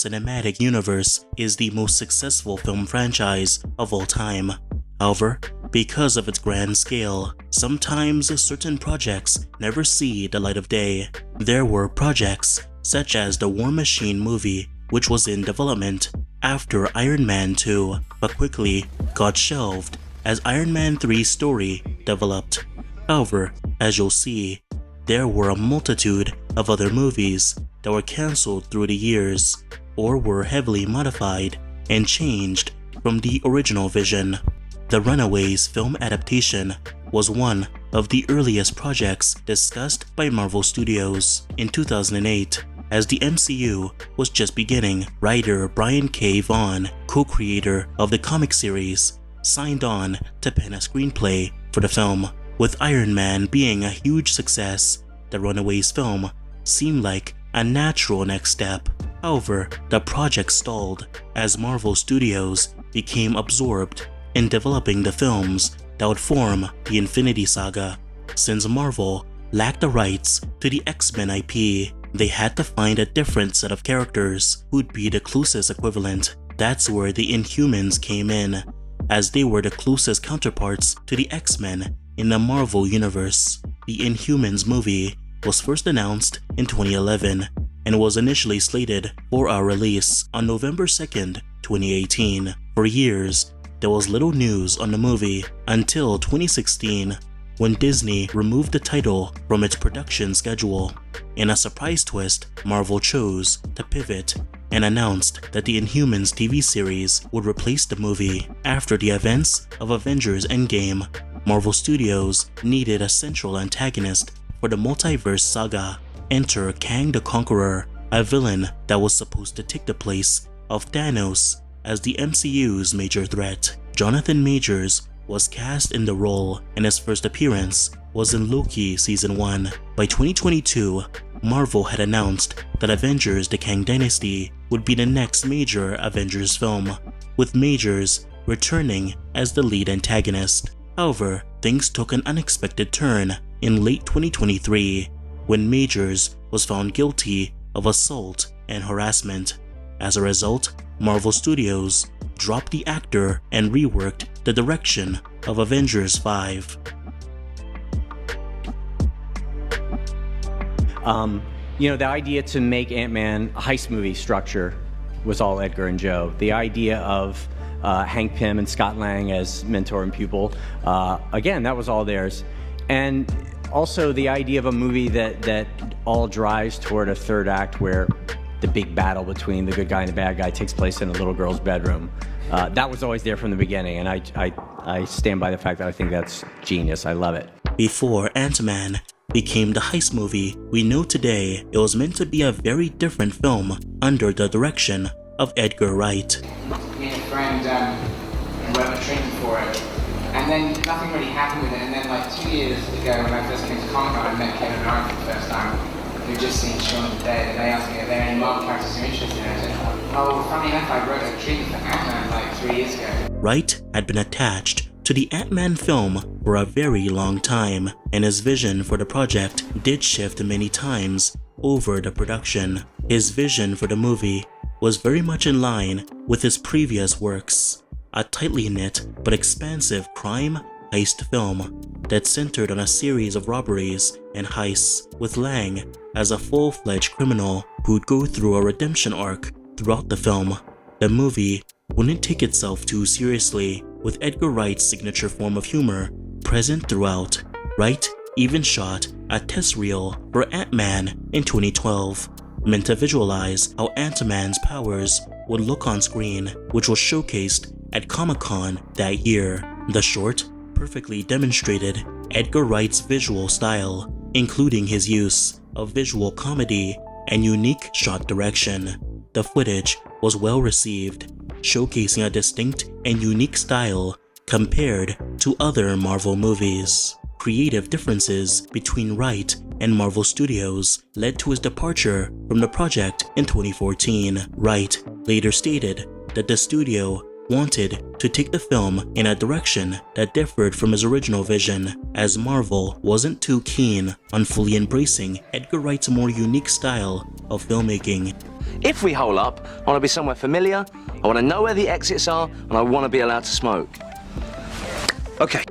Cinematic Universe is the most successful film franchise of all time. However, because of its grand scale, sometimes certain projects never see the light of day. There were projects such as the War Machine movie, which was in development after Iron Man 2, but quickly got shelved as Iron Man 3's story developed. However, as you'll see, there were a multitude of other movies that were cancelled through the years or were heavily modified and changed from the original vision. The Runaways film adaptation was one of the earliest projects discussed by Marvel Studios. In 2008, as the MCU was just beginning, writer Brian K. Vaughan, co-creator of the comic series, signed on to pen a screenplay for the film. With Iron Man being a huge success, the Runaways film seemed like a natural next step. However, the project stalled as Marvel Studios became absorbed in developing the films that would form the Infinity Saga. Since Marvel lacked the rights to the X-Men IP, they had to find a different set of characters who'd be the closest equivalent. That's where the Inhumans came in, as they were the closest counterparts to the X-Men in the Marvel Universe. The Inhumans movie was first announced in 2011 and was initially slated for a release on November 2nd, 2018. For years, there was little news on the movie until 2016 when Disney removed the title from its production schedule. In a surprise twist, Marvel chose to pivot and announced that the Inhumans TV series would replace the movie. After the events of Avengers Endgame, Marvel Studios needed a central antagonist for the multiverse saga. Enter Kang the Conqueror, a villain that was supposed to take the place of Thanos as the MCU's major threat. Jonathan Majors was cast in the role, and his first appearance was in Loki Season 1. By 2022, Marvel had announced that Avengers: The Kang Dynasty would be the next major Avengers film, with Majors returning as the lead antagonist. However, things took an unexpected turn in late 2023 when Majors was found guilty of assault and harassment. As a result, Marvel Studios dropped the actor and reworked the direction of Avengers 5. The idea to make Ant-Man a heist movie structure was all Edgar and Joe. The idea of Hank Pym and Scott Lang as mentor and pupil, again, that was all theirs. And also the idea of a movie that all drives toward a third act where the big battle between the good guy and the bad guy takes place in a little girl's bedroom. That was always there from the beginning, and I stand by the fact that I think that's genius. I love it. Before Ant-Man became the heist movie we know today, it was meant to be a very different film under the direction of Edgar Wright. Me and a friend went on a training for it, and then nothing really happened with it, and then like 2 years ago when I first came to Comic-Con, I met Kevin and Aaron for the first time, who'd just seen Shaun of the Dead, and they asked me, are there any Marvel characters you're interested in? I said, oh, funny enough, I wrote a treatment for Ant-Man like 3 years ago. Wright had been attached to the Ant-Man film for a very long time, and his vision for the project did shift many times over the production. His vision for the movie was very much in line with his previous works, a tightly knit but expansive crime heist film that centered on a series of robberies and heists, with Lang as a full-fledged criminal who'd go through a redemption arc throughout the film. The movie wouldn't take itself too seriously, with Edgar Wright's signature form of humor present throughout. Wright even shot a test reel for Ant-Man in 2012, meant to visualize how Ant-Man's powers would look on screen, which was showcased at Comic-Con that year. The short perfectly demonstrated Edgar Wright's visual style, including his use of visual comedy and unique shot direction. The footage was well received, showcasing a distinct and unique style compared to other Marvel movies. Creative differences between Wright and Marvel Studios led to his departure from the project in 2014. Wright later stated that the studio wanted to take the film in a direction that differed from his original vision, as Marvel wasn't too keen on fully embracing Edgar Wright's more unique style of filmmaking. If we hole up, I want to be somewhere familiar, I want to know where the exits are, and I want to be allowed to smoke. Okay.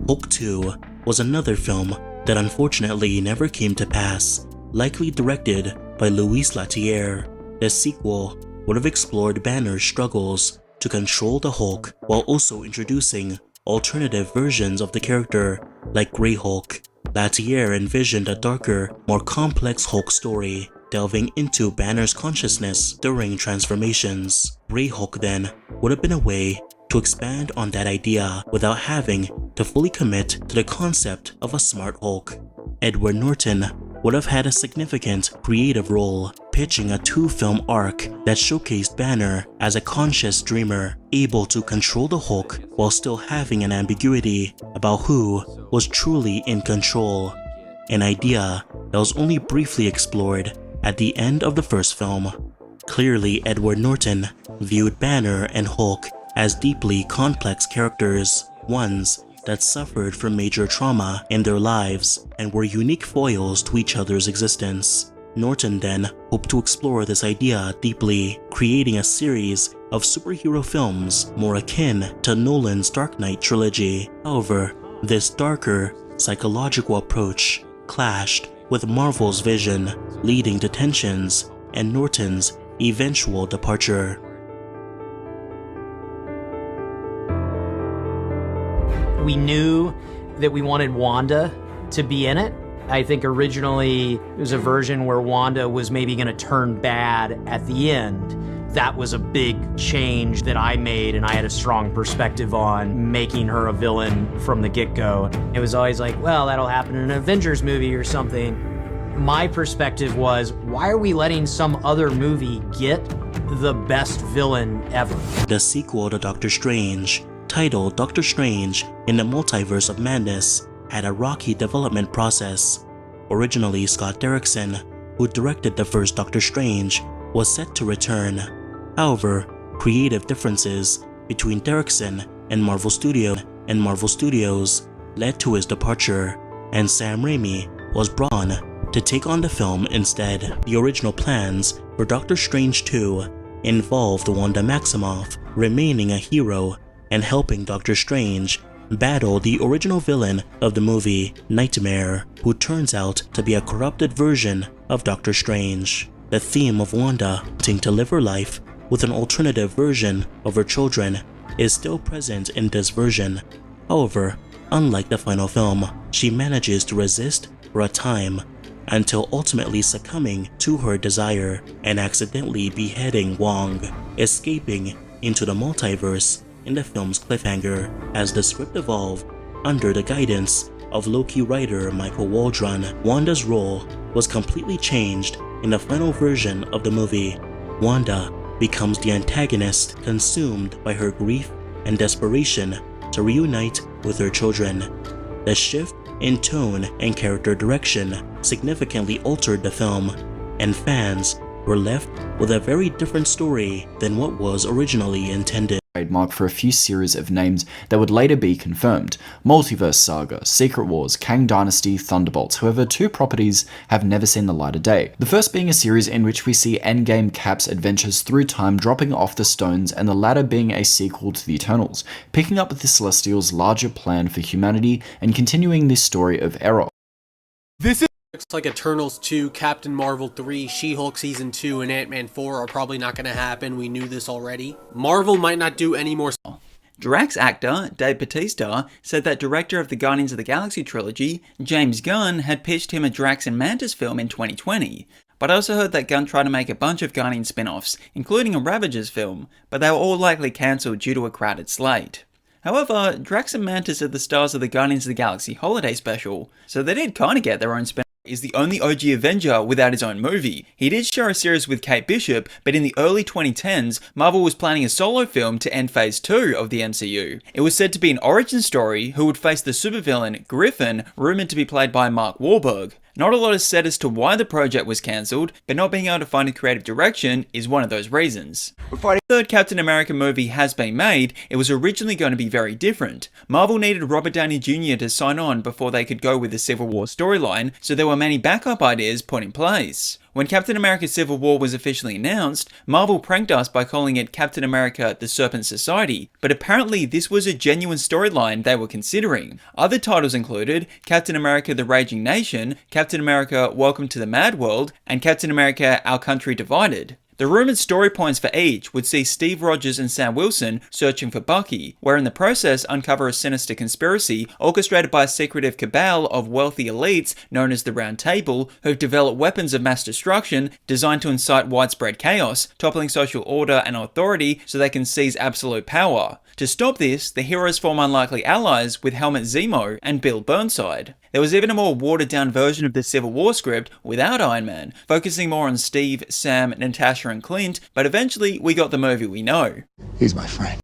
Hulk 2 was another film that unfortunately never came to pass, likely directed by Louis Leterrier. The sequel would have explored Banner's struggles to control the Hulk while also introducing alternative versions of the character like Grey Hulk. Leterrier envisioned a darker, more complex Hulk story, delving into Banner's consciousness during transformations. Grey Hulk then would have been a way to expand on that idea without having to fully commit to the concept of a smart Hulk. Edward Norton would have had a significant creative role, pitching a 2-film arc that showcased Banner as a conscious dreamer, able to control the Hulk while still having an ambiguity about who was truly in control, an idea that was only briefly explored at the end of the first film. Clearly, Edward Norton viewed Banner and Hulk as deeply complex characters, ones that suffered from major trauma in their lives and were unique foils to each other's existence. Norton then hoped to explore this idea deeply, creating a series of superhero films more akin to Nolan's Dark Knight trilogy. However, this darker, psychological approach clashed with Marvel's vision, leading to tensions and Norton's eventual departure. We knew that we wanted Wanda to be in it. I think originally it was a version where Wanda was maybe going to turn bad at the end. That was a big change that I made, and I had a strong perspective on making her a villain from the get-go. It was always like, well, that'll happen in an Avengers movie or something. My perspective was, why are we letting some other movie get the best villain ever? The sequel to Doctor Strange, titled Doctor Strange in the Multiverse of Madness, had a rocky development process. Originally, Scott Derrickson, who directed the first Doctor Strange, was set to return. However, creative differences between Derrickson and Marvel Studios led to his departure, and Sam Raimi was brought on to take on the film instead. The original plans for Doctor Strange 2 involved Wanda Maximoff remaining a hero and helping Doctor Strange battle the original villain of the movie, Nightmare, who turns out to be a corrupted version of Doctor Strange. The theme of Wanda wanting to live her life with an alternative version of her children is still present in this version. However, unlike the final film, she manages to resist for a time until ultimately succumbing to her desire and accidentally beheading Wong, escaping into the multiverse in the film's cliffhanger. As the script evolved under the guidance of Loki writer Michael Waldron, Wanda's role was completely changed in the final version of the movie. Wanda becomes the antagonist, consumed by her grief and desperation to reunite with her children. The shift in tone and character direction significantly altered the film, and fans were left with a very different story than what was originally intended. Trademark for a few series of names that would later be confirmed: Multiverse Saga, Secret Wars, Kang Dynasty, Thunderbolts. However, 2 properties have never seen the light of day. The first being a series in which we see Endgame Cap's adventures through time dropping off the stones, and the latter being a sequel to the Eternals, picking up with the Celestials' larger plan for humanity and continuing this story of Error. Looks like Eternals 2, Captain Marvel 3, She-Hulk Season 2, and Ant-Man 4 are probably not going to happen. We knew this already. Marvel might not do any more. Drax actor Dave Bautista said that director of the Guardians of the Galaxy trilogy, James Gunn, had pitched him a Drax and Mantis film in 2020. But I also heard that Gunn tried to make a bunch of Guardians spin-offs, including a Ravagers film, but they were all likely cancelled due to a crowded slate. However, Drax and Mantis are the stars of the Guardians of the Galaxy holiday special, so they did kinda get their own spin-off. Is the only OG Avenger without his own movie. He did share a series with Kate Bishop, but in the early 2010s, Marvel was planning a solo film to end Phase 2 of the MCU. It was said to be an origin story who would face the supervillain Griffin, rumoured to be played by Mark Wahlberg. Not a lot is said as to why the project was cancelled, but not being able to find a creative direction is one of those reasons. Before the third Captain America movie has been made, it was originally going to be very different. Marvel needed Robert Downey Jr. to sign on before they could go with the Civil War storyline, so there were many backup ideas put in place. When Captain America Civil War was officially announced, Marvel pranked us by calling it Captain America The Serpent Society, but apparently this was a genuine storyline they were considering. Other titles included Captain America The Raging Nation, Captain America Welcome to the Mad World, and Captain America Our Country Divided. The rumoured story points for each would see Steve Rogers and Sam Wilson searching for Bucky, where in the process uncover a sinister conspiracy orchestrated by a secretive cabal of wealthy elites known as the Round Table, who've developed weapons of mass destruction designed to incite widespread chaos, toppling social order and authority so they can seize absolute power. To stop this, the heroes form unlikely allies with Helmut Zemo and Bill Burnside. There was even a more watered-down version of the Civil War script without Iron Man, focusing more on Steve, Sam, Natasha and Clint, but eventually we got the movie we know. He's my friend.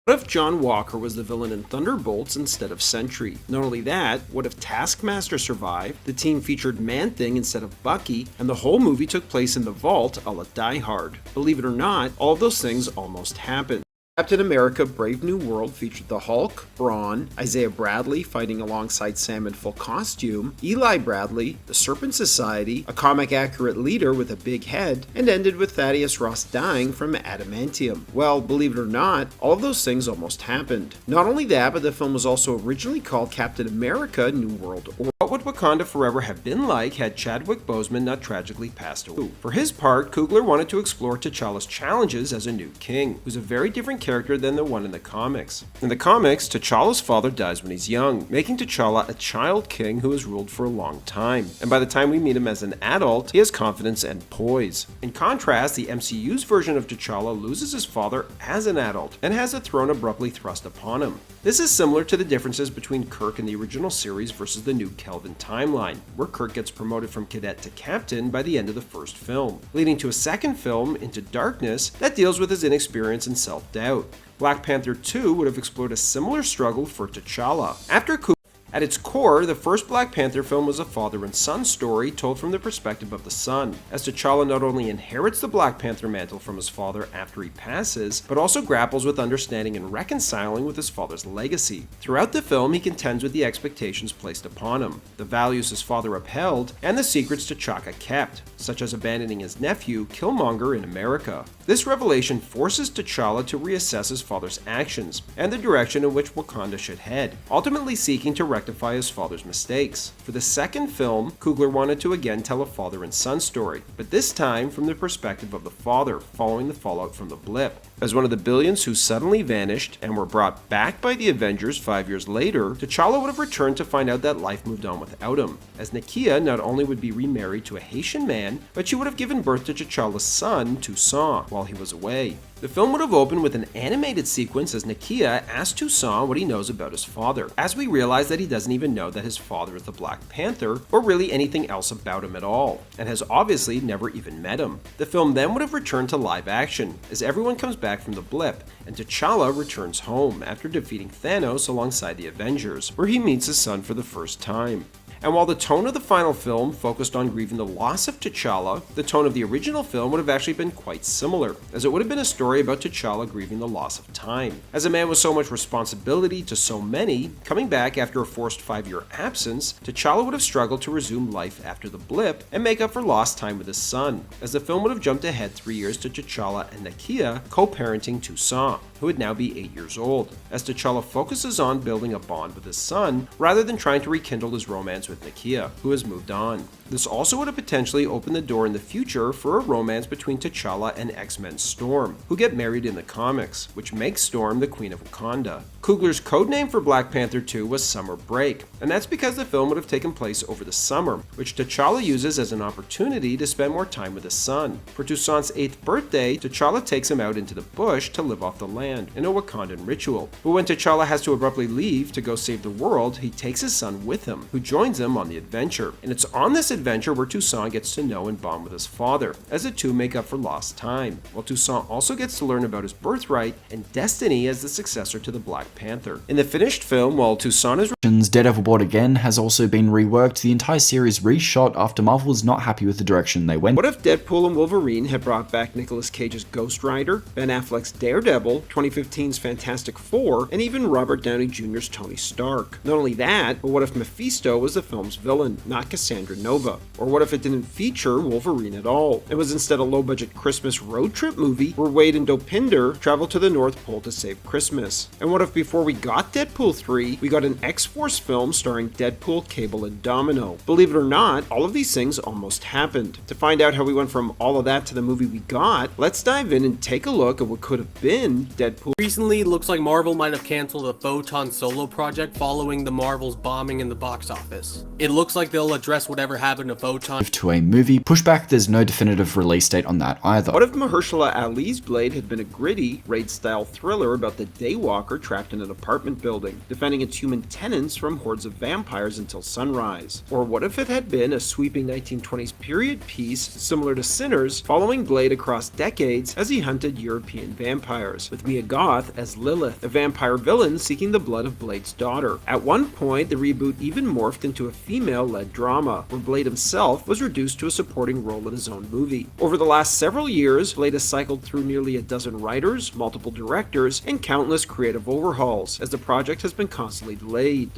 What if John Walker was the villain in Thunderbolts instead of Sentry? Not only that, what if Taskmaster survived, the team featured Man-Thing instead of Bucky, and the whole movie took place in the vault a la Die Hard? Believe it or not, all of those things almost happened. Captain America Brave New World featured the Hulk, Brawn, Isaiah Bradley fighting alongside Sam in full costume, Eli Bradley, the Serpent Society, a comic-accurate leader with a big head, and ended with Thaddeus Ross dying from adamantium. Well, believe it or not, all of those things almost happened. Not only that, but the film was also originally called Captain America New World Order. What would Wakanda Forever have been like had Chadwick Boseman not tragically passed away? For his part, Coogler wanted to explore T'Challa's challenges as a new king, who's a very different character than the one in the comics. In the comics, T'Challa's father dies when he's young, making T'Challa a child king who has ruled for a long time. And by the time we meet him as an adult, he has confidence and poise. In contrast, the MCU's version of T'Challa loses his father as an adult and has a throne abruptly thrust upon him. This is similar to the differences between Kirk in the original series versus the new Kelvin timeline, where Kirk gets promoted from cadet to captain by the end of the first film, leading to a second film, Into Darkness, that deals with his inexperience and self-doubt. Black Panther 2 would have explored a similar struggle for T'Challa. At its core, the first Black Panther film was a father and son story told from the perspective of the son, as T'Challa not only inherits the Black Panther mantle from his father after he passes, but also grapples with understanding and reconciling with his father's legacy. Throughout the film, he contends with the expectations placed upon him, the values his father upheld, and the secrets T'Chaka kept, such as abandoning his nephew, Killmonger, in America. This revelation forces T'Challa to reassess his father's actions, and the direction in which Wakanda should head, ultimately seeking to rectify his father's mistakes. For the second film, Coogler wanted to again tell a father and son story, but this time from the perspective of the father, following the fallout from the blip. As one of the billions who suddenly vanished and were brought back by the Avengers 5 years later, T'Challa would have returned to find out that life moved on without him, as Nakia not only would be remarried to a Haitian man, but she would have given birth to T'Challa's son, Toussaint, while he was away. The film would have opened with an animated sequence as Nakia asked Toussaint what he knows about his father, as we realize that he doesn't even know that his father is the Black Panther, or really anything else about him at all, and has obviously never even met him. The film then would have returned to live action, as everyone comes back from the blip, and T'Challa returns home after defeating Thanos alongside the Avengers, where he meets his son for the first time. And while the tone of the final film focused on grieving the loss of T'Challa, the tone of the original film would have actually been quite similar, as it would have been a story about T'Challa grieving the loss of time. As a man with so much responsibility to so many, coming back after a forced 5-year absence, T'Challa would have struggled to resume life after the blip and make up for lost time with his son, as the film would have jumped ahead 3 years to T'Challa and Nakia co-parenting Toussaint, who would now be 8 years old, as T'Challa focuses on building a bond with his son rather than trying to rekindle his romance with Nakia, who has moved on. This also would have potentially opened the door in the future for a romance between T'Challa and X-Men Storm, who get married in the comics, which makes Storm the Queen of Wakanda. Coogler's codename for Black Panther 2 was Summer Break, and that's because the film would have taken place over the summer, which T'Challa uses as an opportunity to spend more time with his son. For Toussaint's 8th birthday, T'Challa takes him out into the bush to live off the land in a Wakandan ritual. But when T'Challa has to abruptly leave to go save the world, he takes his son with him, who joins him on the adventure. And it's on this adventure where Toussaint gets to know and bond with his father, as the two make up for lost time, while Toussaint also gets to learn about his birthright and destiny as the successor to the Black Panther. In the finished film, while Toussaint is Daredevil Born Again has also been reworked, the entire series reshot after Marvel was not happy with the direction they went. What if Deadpool and Wolverine had brought back Nicolas Cage's Ghost Rider, Ben Affleck's Daredevil, 2015's Fantastic Four, and even Robert Downey Jr.'s Tony Stark? Not only that, but what if Mephisto was the film's villain, not Cassandra Nova? Or what if it didn't feature Wolverine at all? It was instead a low-budget Christmas road trip movie where Wade and Dopinder travel to the North Pole to save Christmas? And what if before we got Deadpool 3, we got an X-Force film starring Deadpool, Cable, and Domino? Believe it or not, all of these things almost happened. To find out how we went from all of that to the movie we got, let's dive in and take a look at what could have been Deadpool. Recently, it looks like Marvel might have canceled a Photon Solo project following the Marvel's bombing in the box office. It looks like they'll address whatever happened to Photon To a movie pushback, there's no definitive release date on that either. What if Mahershala Ali's Blade had been a gritty, raid-style thriller about the Daywalker trapped in an apartment building, defending its human tenants from hordes of vampires until sunrise? Or what if it had been a sweeping 1920s period piece similar to Sinners, following Blade across decades as he hunted European vampires, with Mia Goth as Lilith, a vampire villain seeking the blood of Blade's daughter? At one point, the reboot even morphed into a female-led drama, where Blade himself was reduced to a supporting role in his own movie. Over the last several years, Blade has cycled through nearly a dozen writers, multiple directors, and countless creative overhauls, as the project has been constantly delayed.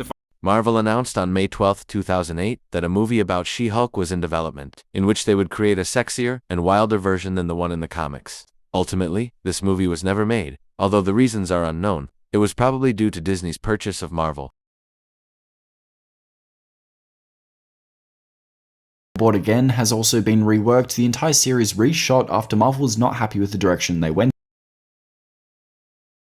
Marvel announced on May 12, 2008, that a movie about She-Hulk was in development, in which they would create a sexier and wilder version than the one in the comics. Ultimately, this movie was never made, although the reasons are unknown. It was probably due to Disney's purchase of Marvel. Born Again has also been reworked, the entire series reshot after Marvel was not happy with the direction they went